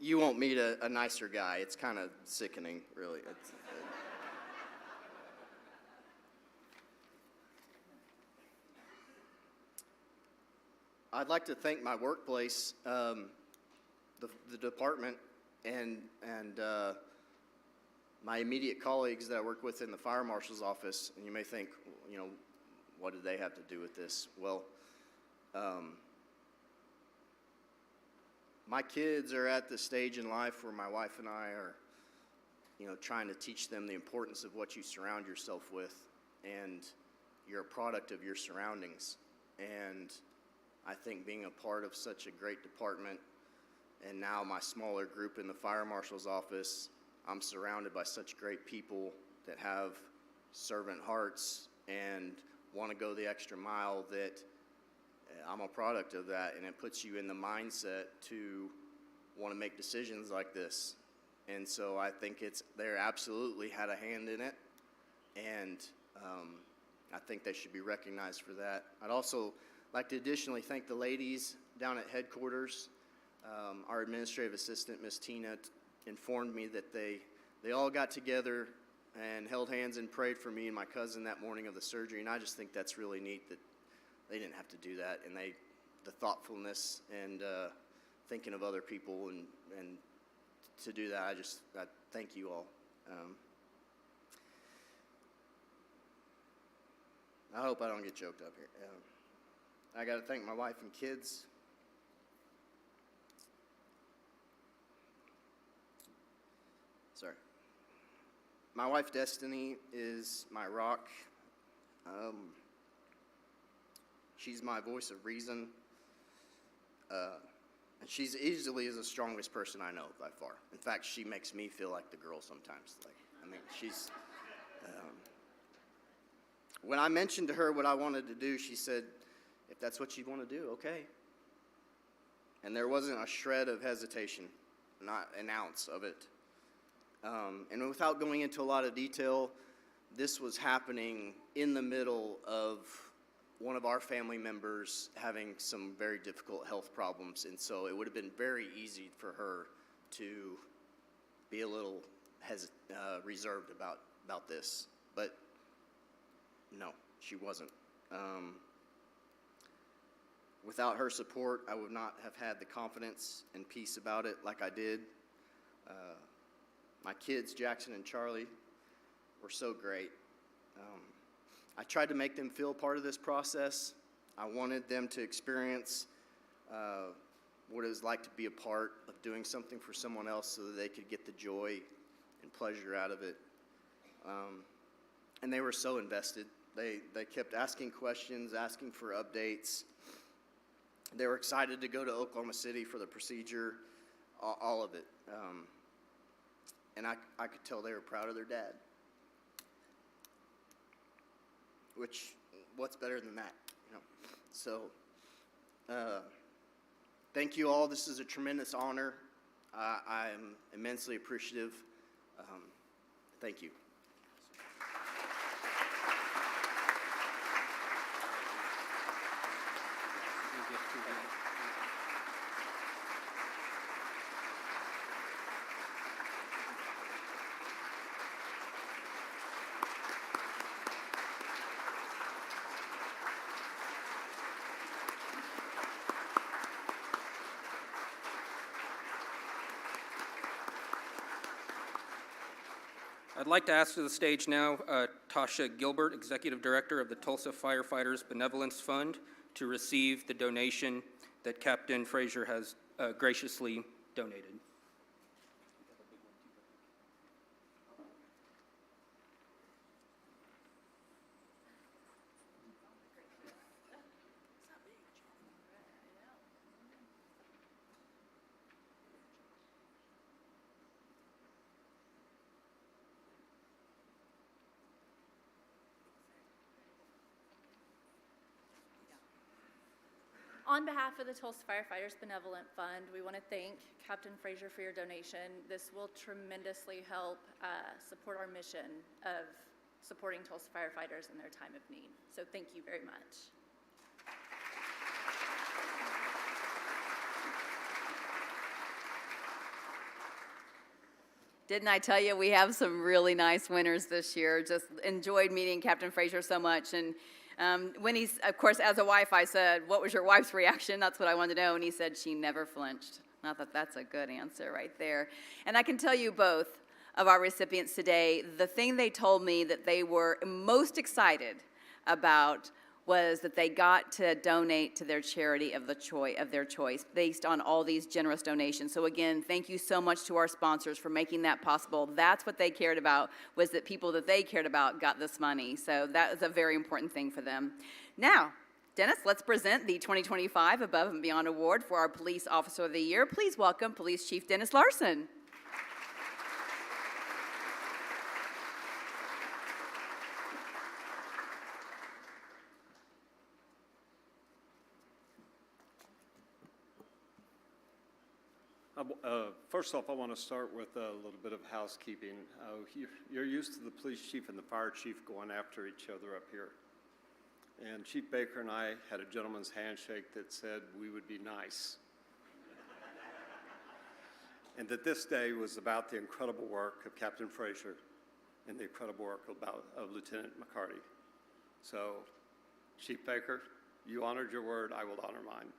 You won't meet a nicer guy. It's kind of sickening, really. I'd like to thank my workplace, the department, and my immediate colleagues that I work with in the fire marshal's office. And you may think, you know, what do they have to do with this? Well, my kids are at the stage in life where my wife and I are, you know, trying to teach them the importance of what you surround yourself with, and you're a product of your surroundings. And I think being a part of such a great department, and now my smaller group in the fire marshal's office, I'm surrounded by such great people that have servant hearts and want to go the extra mile, that I'm a product of that, and it puts you in the mindset to want to make decisions like this. And so I think they absolutely had a hand in it, and I think they should be recognized for that. I'd also like to additionally thank the ladies down at headquarters. Our administrative assistant, Miss Tina, informed me that they all got together and held hands and prayed for me and my cousin that morning of the surgery, and I just think that's really neat that they didn't have to do that, and the thoughtfulness and thinking of other people and to do that, I thank you all. I hope I don't get choked up here. I got to thank my wife and kids. Sorry. My wife, Destiny, is my rock. She's my voice of reason. And she's easily the strongest person I know by far. In fact, she makes me feel like the girl sometimes. She's. When I mentioned to her what I wanted to do, she said, "If that's what you want to do, okay." And there wasn't a shred of hesitation, not an ounce of it. And without going into a lot of detail, this was happening in the middle of one of our family members having some very difficult health problems, and so it would have been very easy for her to be a little reserved about this, but no, she wasn't. Without her support, I would not have had the confidence and peace about it like I did. My kids, Jackson and Charlie, were so great. I tried to make them feel part of this process. I wanted them to experience what it was like to be a part of doing something for someone else so that they could get the joy and pleasure out of it. And they were so invested. They kept asking questions, asking for updates. They were excited to go to Oklahoma City for the procedure, all of it. And I could tell they were proud of their dad. Which, what's better than that, you know? So, thank you all. This is a tremendous honor. I'm immensely appreciative. Thank you. I'd like to ask to the stage now Tasha Gilbert, Executive Director of the Tulsa Firefighters Benevolence Fund, to receive the donation that Captain Frazier has graciously donated. On behalf of the Tulsa Firefighters Benevolent Fund, we want to thank Captain Frazier for your donation. This will tremendously help support our mission of supporting Tulsa firefighters in their time of need. So thank you very much. Didn't I tell you we have some really nice winners this year? Just enjoyed meeting Captain Frazier so much. And when he's, of course, as a wife, I said, "What was your wife's reaction?" That's what I wanted to know. And he said, "She never flinched." I thought that's a good answer right there. And I can tell you both of our recipients today, the thing they told me that they were most excited about was that they got to donate to their charity of their choice based on all these generous donations. So again, thank you so much to our sponsors for making that possible. That's what they cared about, was that people that they cared about got this money. So that is a very important thing for them. Now, Dennis, let's present the 2025 Above and Beyond Award for our Police Officer of the Year. Please welcome Police Chief Dennis Larson. First off, I want to start with a little bit of housekeeping. You're used to the police chief and the fire chief going after each other up here. And Chief Baker and I had a gentleman's handshake that said we would be nice. And that this day was about the incredible work of Captain Frazier and the incredible work of Lieutenant McCarty. So, Chief Baker, you honored your word, I will honor mine.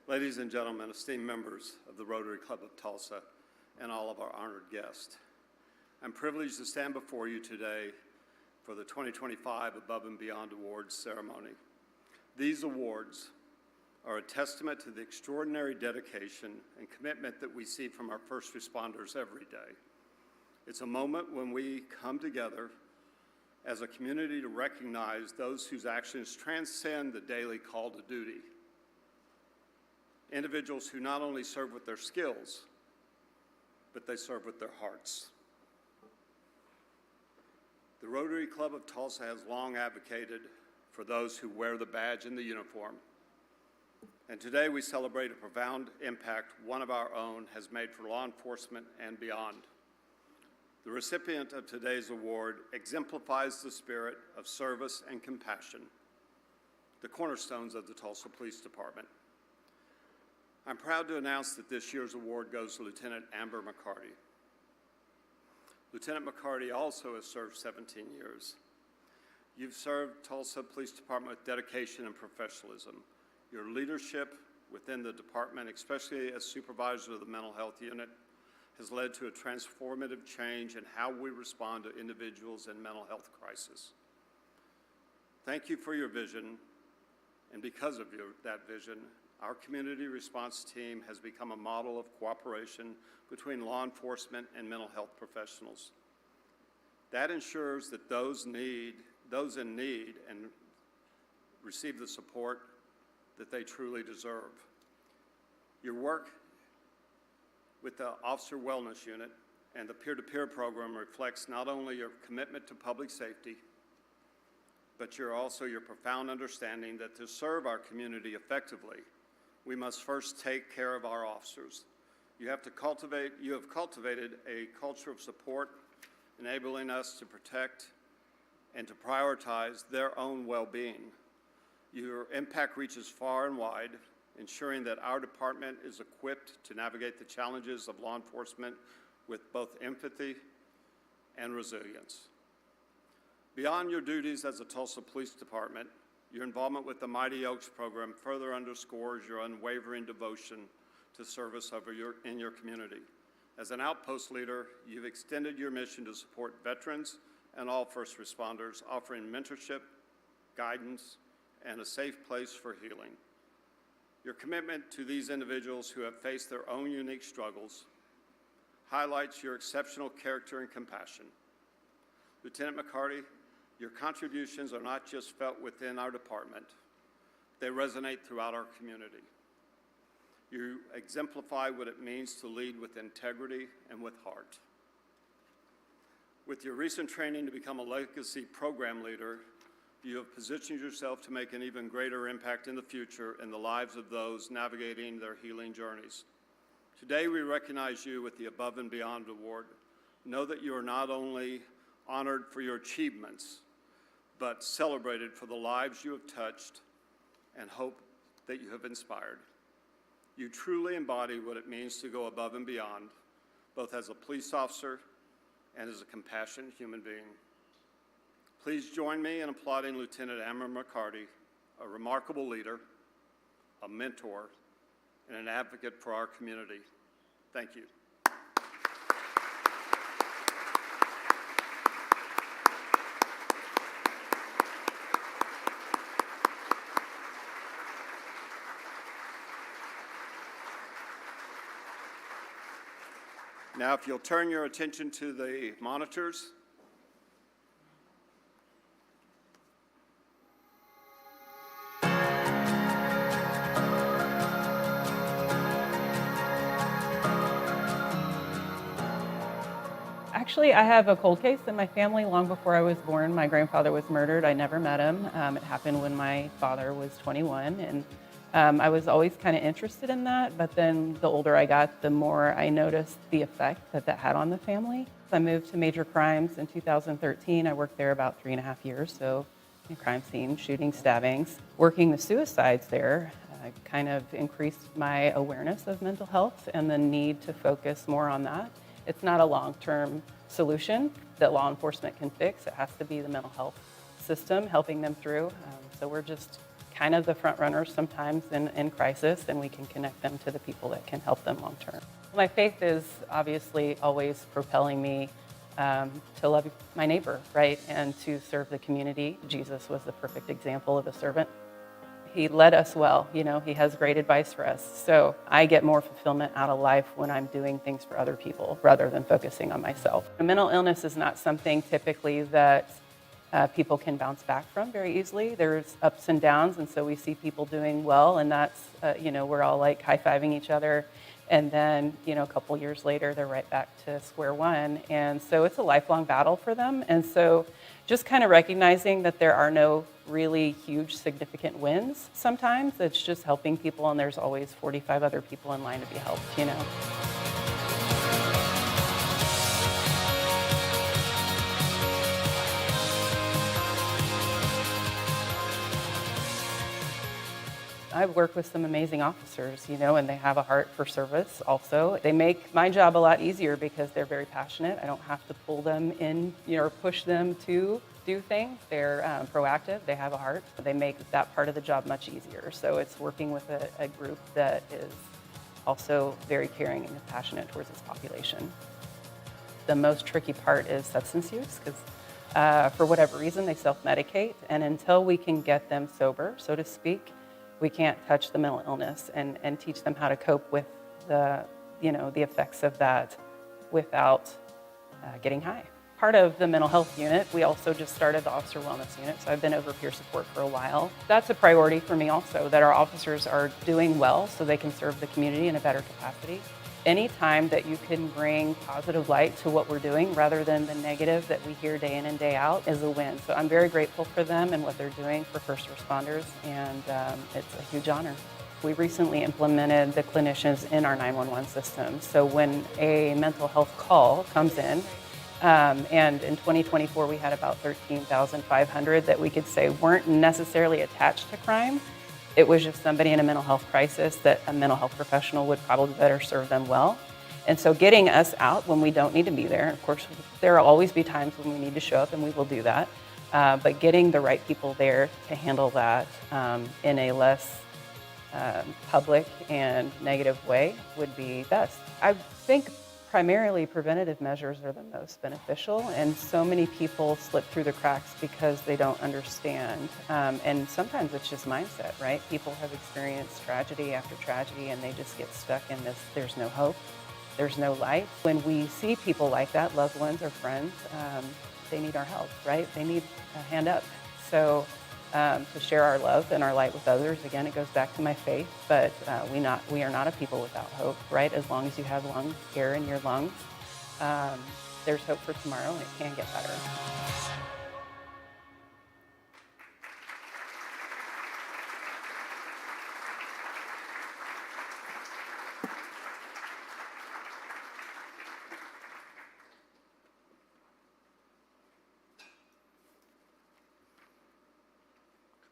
Ladies and gentlemen, esteemed members of the Rotary Club of Tulsa, and all of our honored guests, I'm privileged to stand before you today for the 2025 Above and Beyond Awards ceremony. These awards are a testament to the extraordinary dedication and commitment that we see from our first responders every day. It's a moment when we come together as a community to recognize those whose actions transcend the daily call to duty. Individuals who not only serve with their skills, but they serve with their hearts. The Rotary Club of Tulsa has long advocated for those who wear the badge and the uniform. And today we celebrate a profound impact one of our own has made for law enforcement and beyond. The recipient of today's award exemplifies the spirit of service and compassion, the cornerstones of the Tulsa Police Department. I'm proud to announce that this year's award goes to Lieutenant Amber McCarty. Lieutenant McCarty also has served 17 years. You've served Tulsa Police Department with dedication and professionalism. Your leadership within the department, especially as supervisor of the mental health unit, has led to a transformative change in how we respond to individuals in mental health crisis. Thank you for your vision, and because of that vision, our community response team has become a model of cooperation between law enforcement and mental health professionals. That ensures that those in need and receive the support that they truly deserve. Your work with the Officer Wellness Unit and the peer-to-peer program reflects not only your commitment to public safety, but also your profound understanding that to serve our community effectively, we must first take care of our officers. You have cultivated a culture of support, enabling us to protect and to prioritize their own well-being. Your impact reaches far and wide, ensuring that our department is equipped to navigate the challenges of law enforcement with both empathy and resilience. Beyond your duties as a Tulsa Police Department, your involvement with the Mighty Oaks program further underscores your unwavering devotion to service in your community. As an outpost leader, you've extended your mission to support veterans and all first responders, offering mentorship, guidance, and a safe place for healing. Your commitment to these individuals who have faced their own unique struggles highlights your exceptional character and compassion. Lieutenant McCarty, your contributions are not just felt within our department, they resonate throughout our community. You exemplify what it means to lead with integrity and with heart. With your recent training to become a legacy program leader, you have positioned yourself to make an even greater impact in the future in the lives of those navigating their healing journeys. Today, we recognize you with the Above and Beyond Award. Know that you are not only honored for your achievements, but celebrated for the lives you have touched and hope that you have inspired. You truly embody what it means to go above and beyond, both as a police officer and as a compassionate human being. Please join me in applauding Lieutenant Amber McCarty, a remarkable leader, a mentor, and an advocate for our community. Thank you. Now, if you'll turn your attention to the monitors. Actually, I have a cold case in my family. Long before I was born, my grandfather was murdered. I never met him. It happened when my father was 21, and I was always kind of interested in that, but then the older I got, the more I noticed the effect that that had on the family. I moved to Major Crimes in 2013. I worked there about 3.5 years, so crime scene, shooting, stabbings. Working the suicides there kind of increased my awareness of mental health and the need to focus more on that. It's not a long-term solution that law enforcement can fix. It has to be the mental health system helping them through. So we're just kind of the front runners sometimes in crisis, and we can connect them to the people that can help them long term. My faith is obviously always propelling me to love my neighbor, right, and to serve the community. Jesus was the perfect example of a servant. He led us well, you know, he has great advice for us. So I get more fulfillment out of life when I'm doing things for other people rather than focusing on myself. Mental illness is not something typically that people can bounce back from very easily. There's ups and downs, and so we see people doing well, and that's, you know, we're all like high-fiving each other, and then, you know, a couple years later, they're right back to square one. And so it's a lifelong battle for them. And so just kind of recognizing that there are no really huge, significant wins sometimes. It's just helping people, and there's always 45 other people in line to be helped, you know. I've worked with some amazing officers, you know, and they have a heart for service also. They make my job a lot easier because they're very passionate. I don't have to pull them in, you know, or push them to do things. They're proactive, they have a heart. They make that part of the job much easier. So it's working with a group that is also very caring and passionate towards its population. The most tricky part is substance use because for whatever reason they self-medicate, and until we can get them sober, so to speak, we can't touch the mental illness and teach them how to cope with the, you know, the effects of that without getting high. Part of the mental health unit, we also just started the officer wellness unit, so I've been over peer support for a while. That's a priority for me also, that our officers are doing well so they can serve the community in a better capacity. Any time that you can bring positive light to what we're doing rather than the negative that we hear day in and day out is a win. So I'm very grateful for them and what they're doing for first responders, and it's a huge honor. We recently implemented the clinicians in our 911 system. So when a mental health call comes in, and in 2024 we had about 13,500 that we could say weren't necessarily attached to crime. It was just somebody in a mental health crisis that a mental health professional would probably better serve them well. And so getting us out when we don't need to be there, of course, there will always be times when we need to show up, and we will do that. But getting the right people there to handle that in a less public and negative way would be best. I think primarily preventative measures are the most beneficial, and so many people slip through the cracks because they don't understand. And sometimes it's just mindset, right? People have experienced tragedy after tragedy and they just get stuck in this, there's no hope, there's no light. When we see people like that, loved ones or friends, they need our help, right? They need a hand up. So to share our love and our light with others, again, it goes back to my faith, but we are not a people without hope, right? As long as you have air in your lungs, there's hope for tomorrow, and it can get better.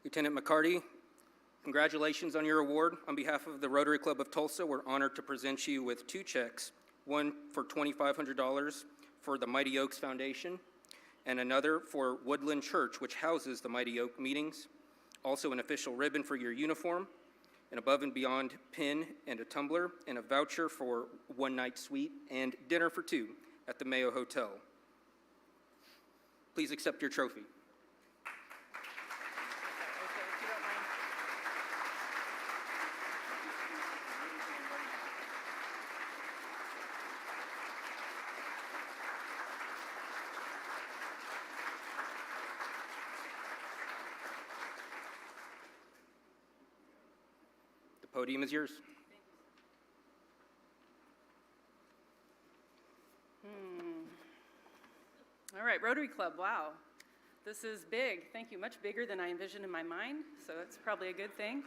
Lieutenant McCarty, congratulations on your award. On behalf of the Rotary Club of Tulsa, we're honored to present you with 2 checks, one for $2,500 for the Mighty Oaks Foundation, and another for Woodland Church, which houses the Mighty Oak meetings. Also an official ribbon for your uniform, an above and beyond pin and a tumbler, and a voucher for one-night suite and dinner for 2 at the Mayo Hotel. Please accept your trophy. The podium is yours. All right, Rotary Club, wow. This is big. Thank you. Much bigger than I envisioned in my mind, so that's probably a good thing.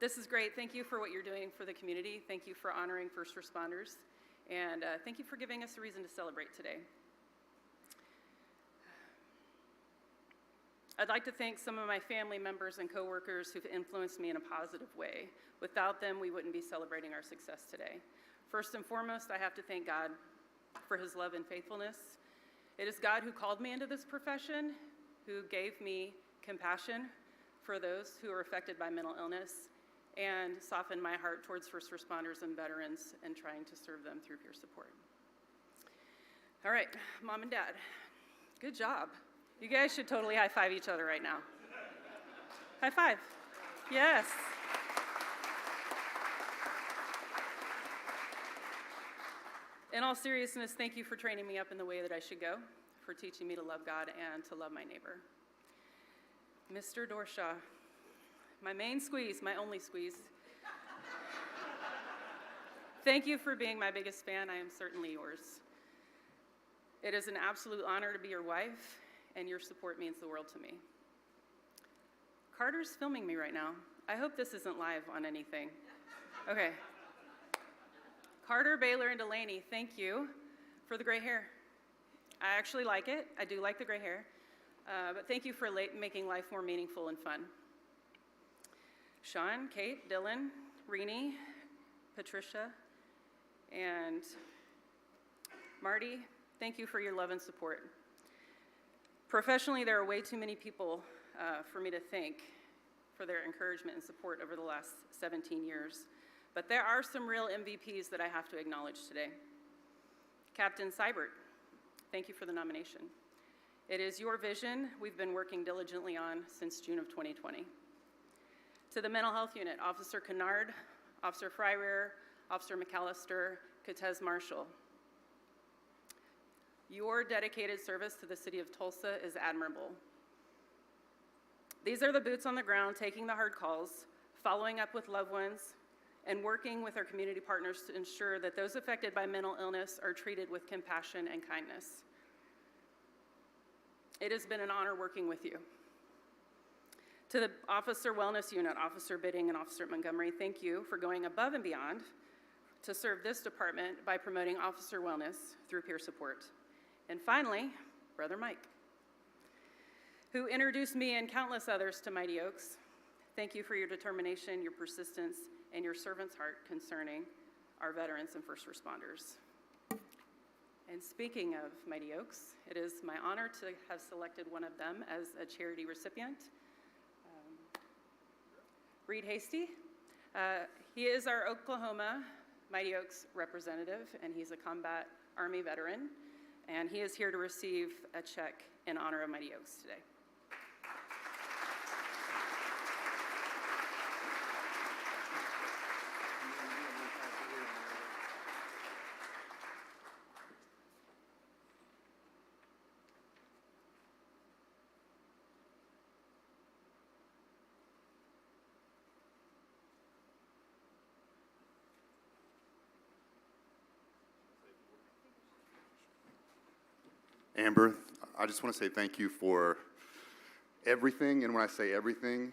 This is great. Thank you for what you're doing for the community. Thank you for honoring first responders. And thank you for giving us a reason to celebrate today. I'd like to thank some of my family members and coworkers who've influenced me in a positive way. Without them, we wouldn't be celebrating our success today. First and foremost, I have to thank God for his love and faithfulness. It is God who called me into this profession, who gave me compassion for those who are affected by mental illness, and softened my heart towards first responders and veterans and trying to serve them through peer support. All right, Mom and Dad, good job. You guys should totally high five each other right now. High five. Yes. In all seriousness, thank you for training me up in the way that I should go, for teaching me to love God and to love my neighbor. Mr. Dorshaw, my main squeeze, my only squeeze. Thank you for being my biggest fan. I am certainly yours. It is an absolute honor to be your wife, and your support means the world to me. Carter's filming me right now. I hope this isn't live on anything. Okay. Carter, Baylor, and Delaney, thank you for the gray hair. I actually like it. I do like the gray hair. But thank you for making life more meaningful and fun. Sean, Kate, Dylan, Renee, Patricia, and Marty, thank you for your love and support. Professionally, there are way too many people for me to thank for their encouragement and support over the last 17 years. But there are some real MVPs that I have to acknowledge today. Captain Seibert, thank you for the nomination. It is your vision we've been working diligently on since June of 2020. To the Mental Health Unit, Officer Kennard, Officer Fryrear, Officer McAllister, Katez Marshall. Your dedicated service to the city of Tulsa is admirable. These are the boots on the ground, taking the hard calls, following up with loved ones, and working with our community partners to ensure that those affected by mental illness are treated with compassion and kindness. It has been an honor working with you. To the Officer Wellness Unit, Officer Bidding and Officer Montgomery, thank you for going above and beyond to serve this department by promoting officer wellness through peer support. And finally, Brother Mike, who introduced me and countless others to Mighty Oaks. Thank you for your determination, your persistence, and your servant's heart concerning our veterans and first responders. And speaking of Mighty Oaks, it is my honor to have selected one of them as a charity recipient. Reed Hasty. He is our Oklahoma Mighty Oaks representative, and he's a combat Army veteran, and he is here to receive a check in honor of Mighty Oaks today. Amber, I just want to say thank you for everything, and when I say everything,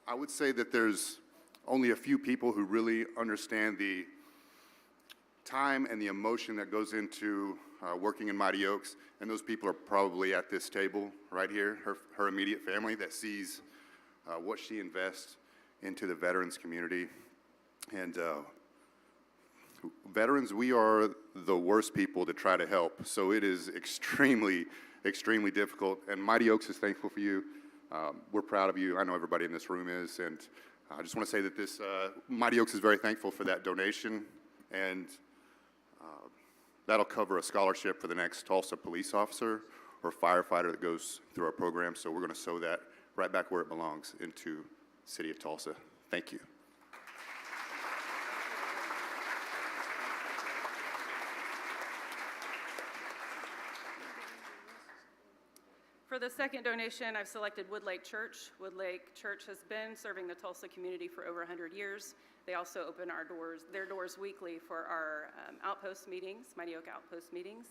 I would say that there's only a few people who really understand the time and the emotion that goes into working in Mighty Oaks, and those people are probably at this table right here, her immediate family that sees what she invests into the veterans community. And veterans, we are the worst people to try to help, so it is extremely, extremely difficult, and Mighty Oaks is thankful for you. We're proud of you. I know everybody in this room is, and I just want to say that this Mighty Oaks is very thankful for that donation, and that'll cover a scholarship for the next Tulsa police officer or firefighter that goes through our program, so we're going to sow that right back where it belongs, into the city of Tulsa. Thank you. For the second donation, I've selected Woodlake Church. Woodlake Church has been serving the Tulsa community for over 100 years. They also open their doors weekly for our outpost meetings, Mighty Oak outpost meetings.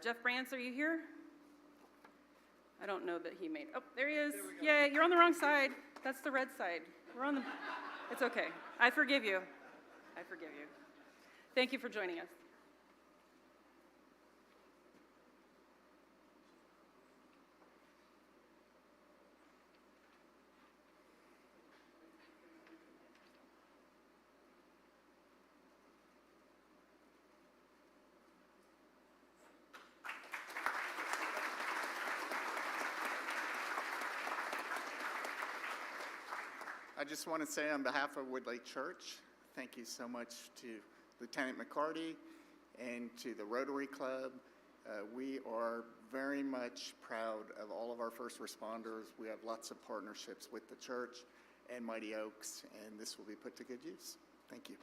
Jeff Brantz, are you here? I don't know that he made, oh, there he is. Yeah, you're on the wrong side. That's the red side. We're on the, it's okay. I forgive you. I forgive you. Thank you for joining us. I just want to say on behalf of Woodlake Church, thank you so much to Lieutenant McCarty and to the Rotary Club We are very much proud of all of our first responders. We have lots of partnerships with the church and Mighty Oaks, and this will be put to good use. Thank you.